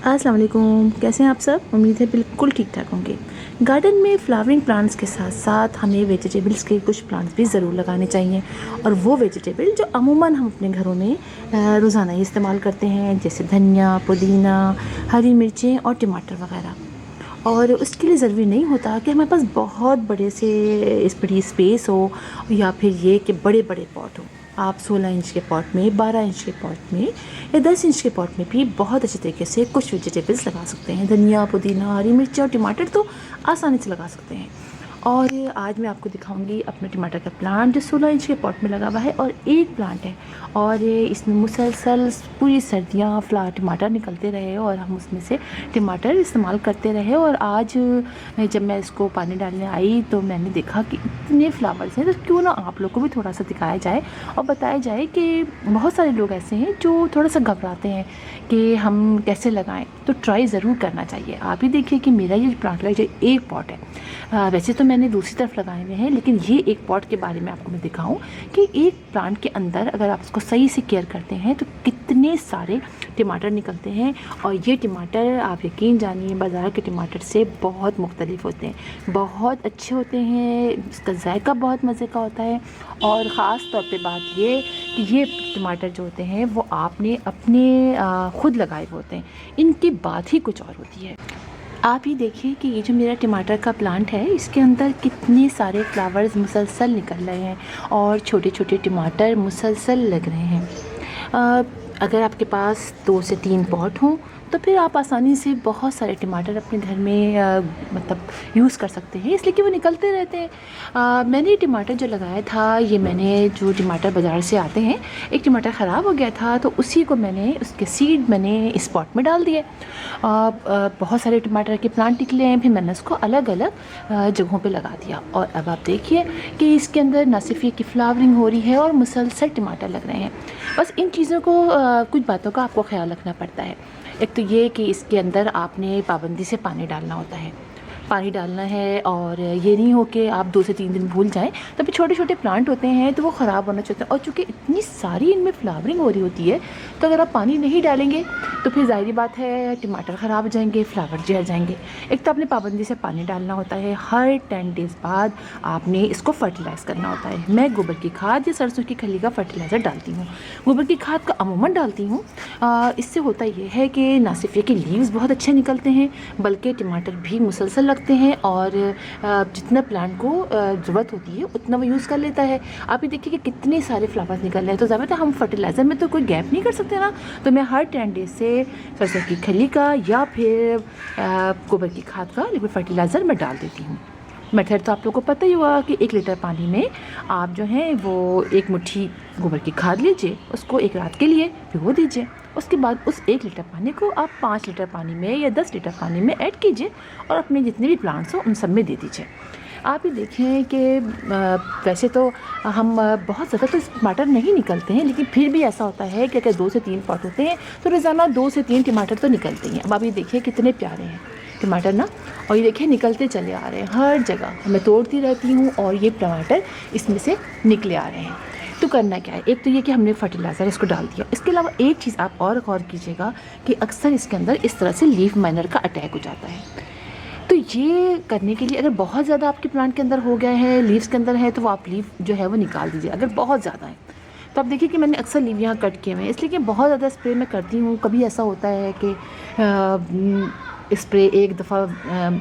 अस्सलाम वालेकुम, कैसे हैं आप सब। उम्मीद है बिल्कुल ठीक ठाक होंगे। गार्डन में फ्लावरिंग प्लांट्स के साथ साथ हमें वेजिटेबल्स के कुछ प्लांट्स भी ज़रूर लगाने चाहिए, और वो वेजिटेबल जो अमूमन हम अपने घरों में रोज़ाना ही इस्तेमाल करते हैं, जैसे धनिया, पुदीना, हरी मिर्चें और टमाटर वगैरह। और उसके लिए ज़रूरी नहीं होता कि हमारे पास बहुत बड़ी स्पेस हो, या फिर ये कि बड़े बड़े पॉट हो। आप 16 इंच के पॉट में, 12 इंच के पॉट में या 10 इंच के पॉट में भी बहुत अच्छे तरीके से कुछ वेजिटेबल्स लगा सकते हैं। धनिया, पुदीना, हरी मिर्च और टमाटर तो आसानी से लगा सकते हैं। और आज मैं आपको दिखाऊंगी अपने टमाटर का प्लांट जो 16 इंच के पॉट में लगा हुआ है, और एक प्लांट है, और इसमें मुसलसल पूरी सर्दियाँ टमाटर निकलते रहे और हम उसमें से टमाटर इस्तेमाल करते रहे। और आज जब मैं इसको पानी डालने आई तो मैंने देखा कि इतने फ्लावर्स हैं, तो क्यों ना आप लोग को भी थोड़ा सा दिखाया जाए और बताया जाए कि बहुत सारे लोग ऐसे हैं जो थोड़ा सा घबराते हैं कि हम कैसे लगाएं। तो ट्राई ज़रूर करना चाहिए। आप ही देखिए कि मेरा ये प्लांट का जो एक पॉट है, वैसे तो मैंने दूसरी तरफ लगाए हुए हैं, लेकिन ये एक पॉट के बारे में आपको मैं दिखाऊं कि एक प्लांट के अंदर अगर आप उसको सही से केयर करते हैं तो कितने सारे टमाटर निकलते हैं। और ये टमाटर आप यकीन जानिए बाज़ार के टमाटर से बहुत मुख्तलिफ होते हैं, बहुत अच्छे होते हैं, इसका जायका बहुत मज़े का होता है। और ख़ास तौर पे बात ये कि ये टमाटर जो होते हैं वो आपने अपने खुद लगाए हुए होते हैं, इनकी बात ही कुछ और होती है। आप ही देखिए कि ये जो मेरा टमाटर का प्लांट है, इसके अंदर कितने सारे फ्लावर्स मुसलसल निकल रहे हैं और छोटे छोटे टमाटर मुसलसल लग रहे हैं। अगर आपके पास 2 से 3 पॉट हों तो फिर आप आसानी से बहुत सारे टमाटर अपने घर में मतलब यूज़ कर सकते हैं, इसलिए कि वो निकलते रहते हैं। मैंने ये टमाटर जो लगाया था, ये मैंने जो टमाटर बाज़ार से आते हैं, एक टमाटर ख़राब हो गया था तो उसी को मैंने उसके सीड मैंने इस पॉट में डाल दिए। बहुत सारे टमाटर के प्लांट निकले हैं, फिर मैंने उसको अलग अलग जगहों पे लगा दिया। और अब आप देखिए कि इसके अंदर ना सिर्फ ये की फ्लावरिंग हो रही है और मुसलसल टमाटर लग रहे हैं। बस इन चीज़ों को कुछ बातों का आपको ख्याल रखना पड़ता है। एक तो ये कि इसके अंदर आपने पाबंदी से पानी डालना होता है, पानी डालना है, और ये नहीं हो कि आप 2 से 3 दिन भूल जाएं। तो फिर छोटे छोटे प्लांट होते हैं तो वो ख़राब होना चाहते हैं, और चूँकि इतनी सारी इनमें फ्लावरिंग हो रही होती है तो अगर आप पानी नहीं डालेंगे तो फिर ज़ाहिर बात है टमाटर ख़राब हो जाएंगे, फ्लावर जल जाएंगे। एक तो आपने पाबंदी से पानी डालना होता है, हर 10 डेज़ बाद आपने इसको फर्टिलाइज़ करना होता है। मैं गोबर की खाद या सरसों की खली का फर्टिलाइज़र डालती हूँ, गोबर की खाद का अमूमन डालती हूँ। इससे होता ये है कि ना सिर्फ ये कि लीव्स बहुत अच्छे निकलते हैं, बल्कि टमाटर भी मुसलसल लगते हैं, और जितना प्लांट को ज़रूरत होती है उतना वो यूज़ कर लेता है। आप ये देखिए कि कितने सारे फ्लावर्स निकल रहे हैं। तो ज़्यादा हम फर्टिलाइज़र में तो कोई गैप नहीं कर सकते ना, तो मैं हर 10 डेज से सरसों की खली का या फिर गोबर की खाद का लिक्विड फर्टिलाइज़र मैं डाल देती हूँ। मेथड तो आप लोगों को पता ही हुआ कि 1 लीटर पानी में आप जो है वो 1 मुट्ठी गोबर की खाद लीजिए, उसको 1 रात के लिए भिगो दीजिए। उसके बाद उस 1 लीटर पानी को आप 5 लीटर पानी में या 10 लीटर पानी में ऐड कीजिए और अपने जितने भी प्लांट्स हो उन सब में दे दीजिए। आप ये देखें कि वैसे तो हम बहुत ज़्यादा तो टमाटर नहीं निकलते हैं, लेकिन फिर भी ऐसा होता है कि अगर 2 से 3 पॉट होते हैं तो रोज़ाना 2 से 3 टमाटर तो निकलते हैं। अब आप ये देखिए कितने प्यारे हैं टमाटर ना, और ये देखिए निकलते चले आ रहे हैं हर जगह। मैं तोड़ती रहती हूँ और ये टमाटर इसमें से निकले आ रहे हैं। तो करना क्या है, एक तो ये कि हमने फर्टिलाइज़र इसको डाल दिया। इसके अलावा एक चीज़ आप और गौर कीजिएगा कि अक्सर इसके अंदर इस तरह से लीफ माइनर का अटैक हो जाता है। तो ये करने के लिए अगर बहुत ज़्यादा आपके प्लांट के अंदर हो गया है, लीव्स के अंदर है, तो वो आप लीफ जो है वो निकाल दीजिए। अगर बहुत ज़्यादा है तो आप देखिए कि मैंने अक्सर लीव यहाँ कट किए हुए हैं, इसलिए कि बहुत ज़्यादा स्प्रे मैं करती हूँ। कभी ऐसा होता है कि स्प्रे एक दफ़ा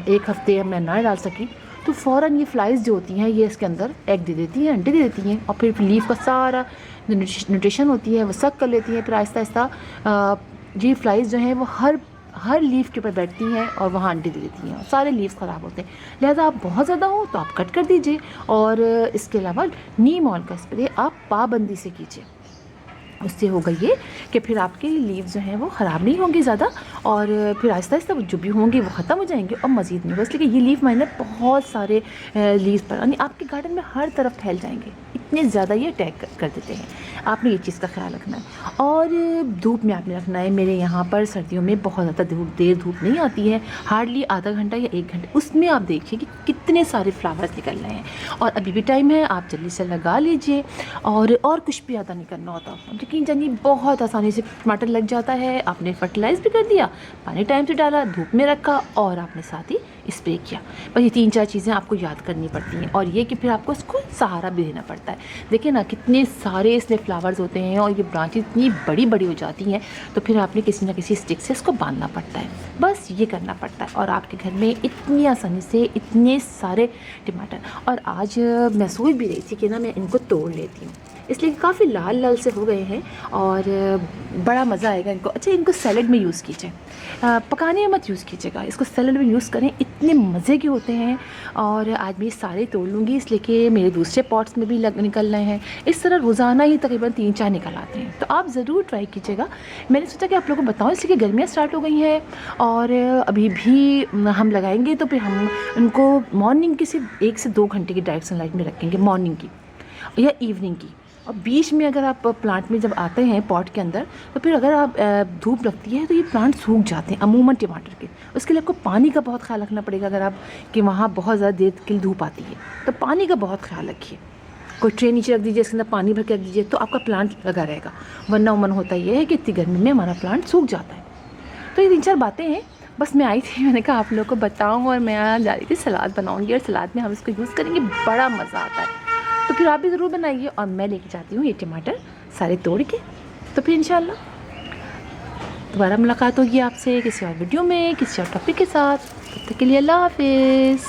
1 हफ़्ते मैं ना डाल सकी तो फ़ौरन ये फ्लाइज़ जो होती हैं ये इसके अंदर एग दे देती हैं, अंडे दे देती हैं, और फिर लीफ का सारा जो न्यूट्रिशन होती है वो सक कर लेती हैं। फिर आहिस्ता आहिस्ता ये फ्लाइज़ जो हैं वो हर लीफ के ऊपर बैठती हैं और वहाँ अंडे दे देती हैं, और सारे लीव्स ख़राब होते हैं। लिहाजा आप बहुत ज़्यादा हो तो आप कट कर दीजिए, और इसके अलावा नीम ऑयल का स्प्रे आप पाबंदी से कीजिए। उससे होगा ये कि फिर आपके लीव्स जो हैं वो ख़राब नहीं होंगे ज़्यादा, और फिर आहिस्ता आहिस्ता जो भी होंगे वो ख़त्म हो जाएंगे और मज़ीद नहीं होगा। इसलिए कि ये लीफ माइनर बहुत सारे लीव्स पर यानी आपके गार्डन में हर तरफ फैल जाएंगे। कितने ज़्यादा ये अटैक कर देते हैं। आपने ये चीज़ का ख्याल रखना है। और धूप में आपने रखना है। मेरे यहाँ पर सर्दियों में बहुत ज़्यादा देर धूप नहीं आती है, हार्डली आधा घंटा या 1 घंटा। उसमें आप देखिए कि कितने सारे फ्लावर्स निकल रहे हैं और अभी भी टाइम है, आप जल्दी से लगा लीजिए। और कुछ भी ज़्यादा नहीं करना होता, यकीन जानिए बहुत आसानी से टमाटर लग जाता है। आपने फर्टिलाइज़ भी कर दिया, पानी टाइम से डाला, धूप में रखा और आपने साथ ही स्प्रे किया। बस ये 3-4 चीज़ें आपको याद करनी पड़ती हैं और ये कि फिर आपको इसको सहारा भी देना पड़ता है। देखिए ना कितने सारे इसमें फ्लावर्स होते हैं और ये ब्रांचेस इतनी बड़ी बड़ी हो जाती हैं, तो फिर आपने किसी ना किसी स्टिक से इसको बांधना पड़ता है। बस ये करना पड़ता है और आपके घर में इतनी आसानी से इतने सारे टमाटर। और आज मैं सोच भी रही थी कि ना मैं इनको तोड़ लेती हूँ, इसलिए काफ़ी लाल लाल से हो गए हैं और बड़ा मज़ा आएगा इनको। अच्छा, इनको सैलड में यूज़ कीजिए, पकाने में मत यूज़ कीजिएगा, इसको सैलड में यूज़ करें, इतने मज़े के होते हैं। और आज मैं सारे तोड़ लूँगी, इसलिए कि मेरे दूसरे पॉट्स में भी निकल रहे हैं। इस तरह रोज़ाना ही तकरीबन 3-4 निकल आते हैं, तो आप ज़रूर ट्राई कीजिएगा। मैंने सोचा कि आप लोगों को बताऊँ, इसलिए कि गर्मियाँ स्टार्ट हो गई हैं और अभी भी हम लगाएंगे तो फिर हम उनको मॉर्निंग की सिर्फ 1 से 2 घंटे की डायरेक्ट सनलाइट में रखेंगे, मॉर्निंग की या इवनिंग की। और बीच में अगर आप प्लांट में जब आते हैं पॉट के अंदर, तो फिर अगर आप धूप लगती है तो ये प्लांट सूख जाते हैं अमूमन टमाटर के। उसके लिए आपको पानी का बहुत ख्याल रखना पड़ेगा। अगर आप कि वहाँ बहुत ज़्यादा देर के लिए धूप आती है तो पानी का बहुत ख्याल रखिए। कोई ट्रे नीचे रख दीजिए, इसके अंदर पानी भर के रख दीजिए, तो आपका प्लांट लगा रहेगा। वरना मन होता ये है कि इतनी गर्मी में हमारा प्लांट सूख जाता है। तो ये 3-4 बातें हैं, बस मैं आई थी, मैंने कहा आप लोगों को बताऊँ। और मैं आज जा रही थी सलाद बनाऊँगी और सलाद में हम इसको यूज़ करेंगे, बड़ा मज़ा आता है। तो फिर आप भी ज़रूर बनाइए। और मैं लेके जाती हूँ ये टमाटर सारे तोड़ के। तो फिर इंशाल्लाह दोबारा मुलाकात होगी आपसे किसी और वीडियो में, किसी और टॉपिक के साथ। तब तक के लिए अल्लाह हाफ़िज़।